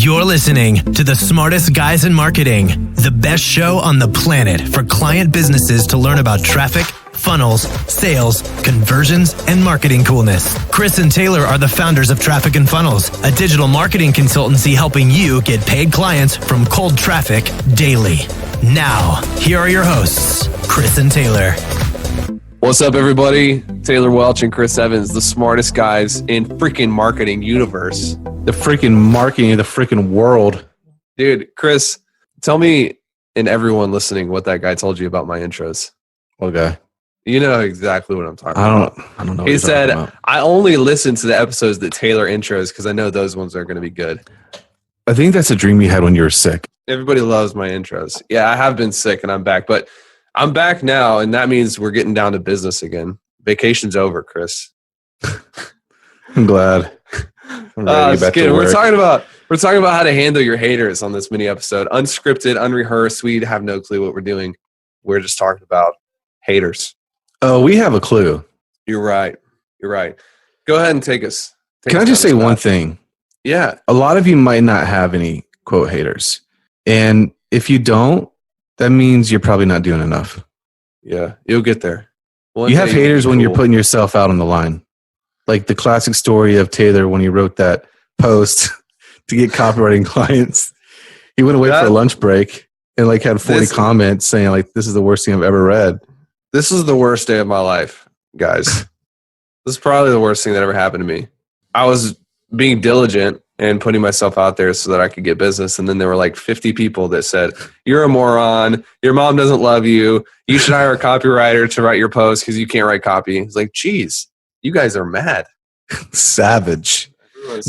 You're listening to the smartest guys in marketing, the best show on the planet for client businesses to learn about traffic, funnels, sales, conversions, and marketing coolness. Chris and Taylor are the founders of Traffic and Funnels, a digital marketing consultancy helping you get paid clients from cold traffic daily. Now, here are your hosts, Chris and Taylor. What's up, everybody? Taylor Welch and Chris Evans, the smartest guys in freaking marketing universe. The freaking marketing of the freaking world. Dude, Chris, tell me and everyone listening what that guy told you about my intros. Okay. You know exactly what I'm talking about. I don't know. He said, I only listen to the episodes that Taylor intros because I know those ones are going to be good. I think that's a dream you had when you were sick. Everybody loves my intros. Yeah, I have been sick and I'm back, but I'm back now, and that means we're getting down to business again. Vacation's over, Chris. I'm glad. I'm ready to get back to work. We're talking about how to handle your haters on this mini episode. Unscripted, unrehearsed. We have no clue what we're doing. We're just talking about haters. Oh, we have a clue. You're right. Go ahead and take us. Can I just say one thing? Yeah. A lot of you might not have any quote haters. And if you don't, that means you're probably not doing enough. Yeah, you'll get there. You have haters when you're putting yourself out on the line. Like the classic story of Taylor when he wrote that post to get copywriting clients. He went away for a lunch break and had 40 comments saying this is the worst thing I've ever read. This is the worst day of my life, guys. This is probably the worst thing that ever happened to me. I was being diligent and putting myself out there so that I could get business. And then there were 50 people that said, you're a moron. Your mom doesn't love you. You should hire a copywriter to write your post because you can't write copy. It's geez, you guys are mad. Savage.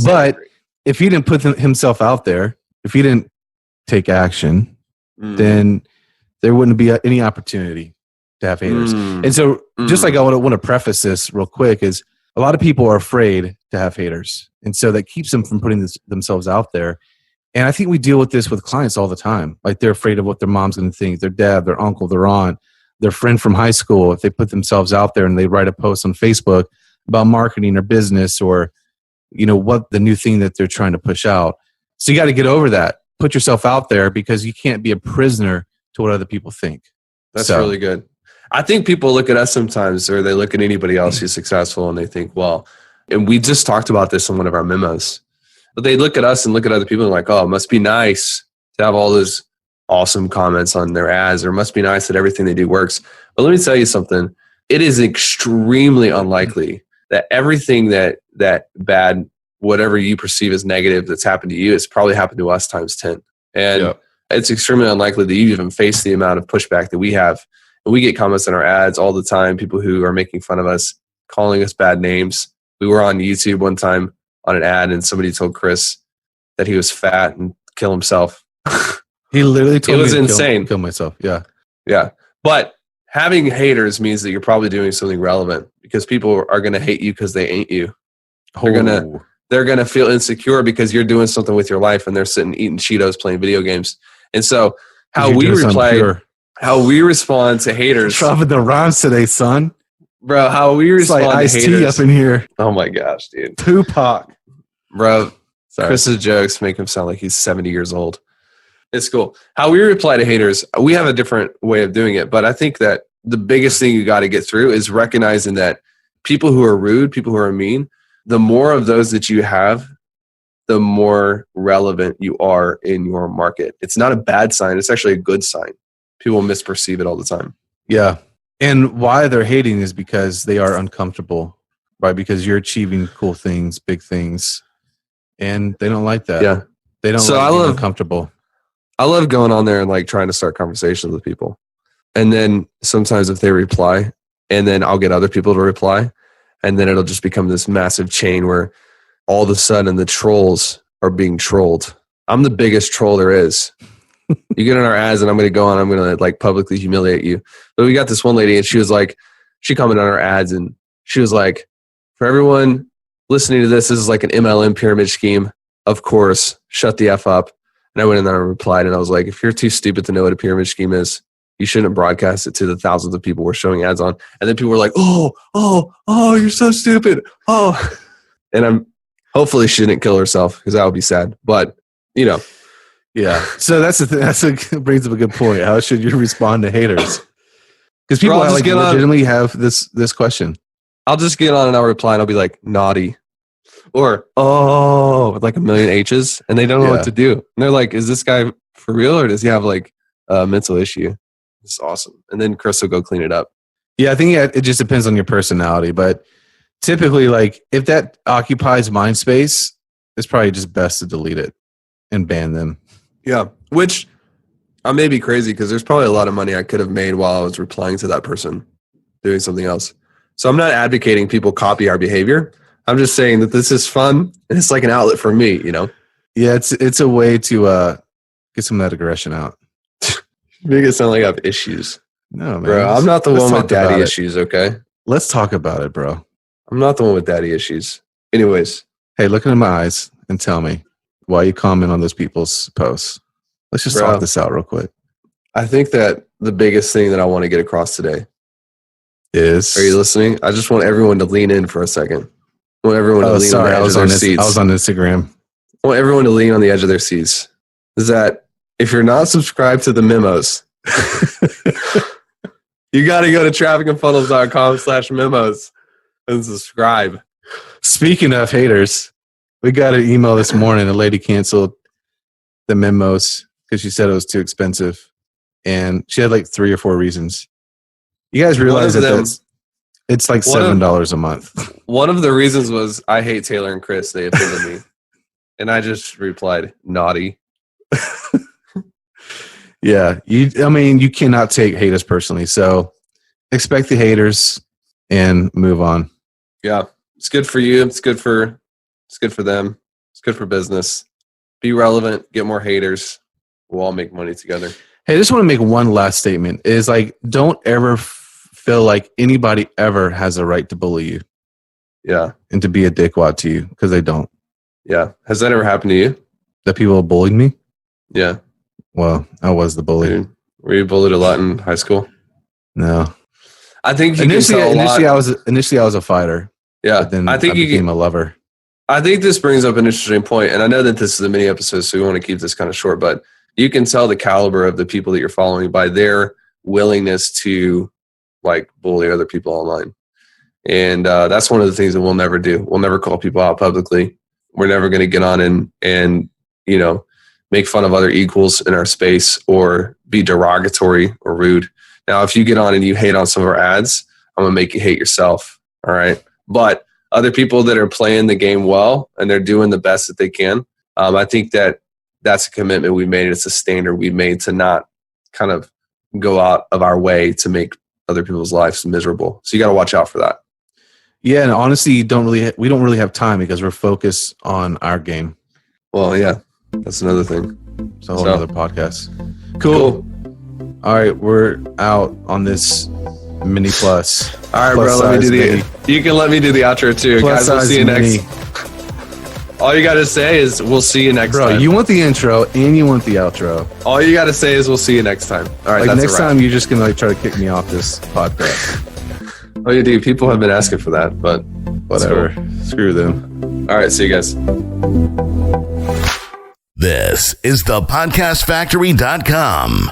But if he didn't put himself out there, if he didn't take action, then there wouldn't be any opportunity to have haters. And so just I want to preface this real quick is a lot of people are afraid to have haters. And so that keeps them from putting themselves out there. And I think we deal with this with clients all the time. They're afraid of what their mom's going to think, their dad, their uncle, their aunt, their friend from high school. If they put themselves out there and they write a post on Facebook about marketing or business or, what the new thing that they're trying to push out. So you got to get over that. Put yourself out there because you can't be a prisoner to what other people think. That's really good. I think people look at us sometimes or they look at anybody else who's successful and they think, well, and we just talked about this in one of our memos, but they look at us and look at other people and oh, it must be nice to have all those awesome comments on their ads, or it must be nice that everything they do works. But let me tell you something. It is extremely unlikely that everything that bad, whatever you perceive as negative that's happened to you, it's probably happened to us times 10. And it's extremely unlikely that you even face the amount of pushback that we have. And we get comments on our ads all the time, people who are making fun of us, calling us bad names. We were on YouTube one time on an ad and somebody told Chris that he was fat and kill himself. He literally told me it was insane. Kill myself. Yeah. Yeah. But having haters means that you're probably doing something relevant because people are going to hate you because they ain't you. They're going to feel insecure because you're doing something with your life and they're sitting eating Cheetos playing video games. And so how we respond to haters. Dropping the rhymes today, son. Bro, how we respond to haters. Ice-T up in here. Oh my gosh, dude. Tupac. Bro, Chris's jokes make him sound like he's 70 years old. It's cool. How we reply to haters, we have a different way of doing it. But I think that the biggest thing you got to get through is recognizing that people who are rude, people who are mean, the more of those that you have, the more relevant you are in your market. It's not a bad sign. It's actually a good sign. People misperceive it all the time. Yeah. And why they're hating is because they are uncomfortable, right? Because you're achieving cool things, big things, and they don't like that. Yeah. They don't like being uncomfortable. I love going on there and trying to start conversations with people. And then sometimes if they reply, and then I'll get other people to reply, and then it'll just become this massive chain where all of a sudden the trolls are being trolled. I'm the biggest troll there is. You get in our ads and I'm going to go on, I'm going to publicly humiliate you. But we got this one lady and she commented on our ads and she was like, for everyone listening to this is like an MLM pyramid scheme. Of course, shut the F up. And I went in there and replied and I was like, if you're too stupid to know what a pyramid scheme is, you shouldn't broadcast it to the thousands of people we're showing ads on. And then people were like, oh, you're so stupid. Oh, and hopefully she didn't kill herself because that would be sad. But you know. Yeah. So that's the thing. Brings up a good point. How should you respond to haters? Because people like legitimately have this question. I'll just get on and I'll reply and I'll be like, naughty. Or, oh, with like a million H's. And they don't know what to do. And they're like, is this guy for real or does he have like a mental issue? It's awesome. And then Chris will go clean it up. Yeah, I think it just depends on your personality. But typically, like, if that occupies mind space, it's probably just best to delete it and ban them. Yeah, which I may be crazy because there's probably a lot of money I could have made while I was replying to that person doing something else. So I'm not advocating people copy our behavior. I'm just saying that this is fun and it's like an outlet for me, you know? Yeah, it's a way to get some of that aggression out. Make it sound like I have issues. No, man. Bro, I'm not the one with daddy issues, okay? Let's talk about it, bro. I'm not the one with daddy issues. Anyways. Hey, look into my eyes and tell me why you comment on those people's posts. Let's just talk this out real quick. I think that the biggest thing that I want to get across today is... Are you listening? I just want everyone to lean in for a second. I want everyone to lean on the edge of their seats. I was on Instagram. I want everyone to lean on the edge of their seats. Is that if you're not subscribed to the memos, you got to go to trafficandfunnels.com/memos and subscribe. Speaking of haters, we got an email this morning. A lady canceled the memos because she said it was too expensive. And she had like 3 or 4 reasons. You guys realize that it's like $7 a month. One of the reasons was I hate Taylor and Chris. They offended me. And I just replied, naughty. Yeah. You cannot take haters personally. So expect the haters and move on. Yeah. It's good for you. It's good for them. It's good for business. Be relevant. Get more haters. We'll all make money together. Hey, I just want to make one last statement. Is like, don't ever feel like anybody ever has a right to bully you. Yeah. And to be a dickwad to you, because they don't. Yeah. Has that ever happened to you? That people bullied me? Yeah. Well, I was the bully. Dude, were you bullied a lot in high school? No. I think initially I was a fighter. Yeah. But then I became a lover. I think this brings up an interesting point, and I know that this is a mini episode, so we want to keep this kind of short, but you can tell the caliber of the people that you're following by their willingness to like bully other people online. And that's one of the things that we'll never do. We'll never call people out publicly. We're never going to get on and make fun of other equals in our space or be derogatory or rude. Now, if you get on and you hate on some of our ads, I'm going to make you hate yourself. All right. But other people that are playing the game well and they're doing the best that they can, I think that's a commitment we made. It's a standard we made to not kind of go out of our way to make other people's lives miserable. So you got to watch out for that. Yeah. And honestly, we don't really have time because we're focused on our game. Well, yeah, that's another thing. It's a whole other podcast. Cool. All right. We're out on this mini plus. All right, bro. Let me do you can let me do the outro too. Guys, we'll see you next. All you got to say is we'll see you next time. You want the intro and you want the outro. All you got to say is we'll see you next time. All right, next time you're just going to try to kick me off this podcast. Oh, you do. People have been asking for that, but whatever. Cool. Screw them. All right, see you guys. This is thepodcastfactory.com.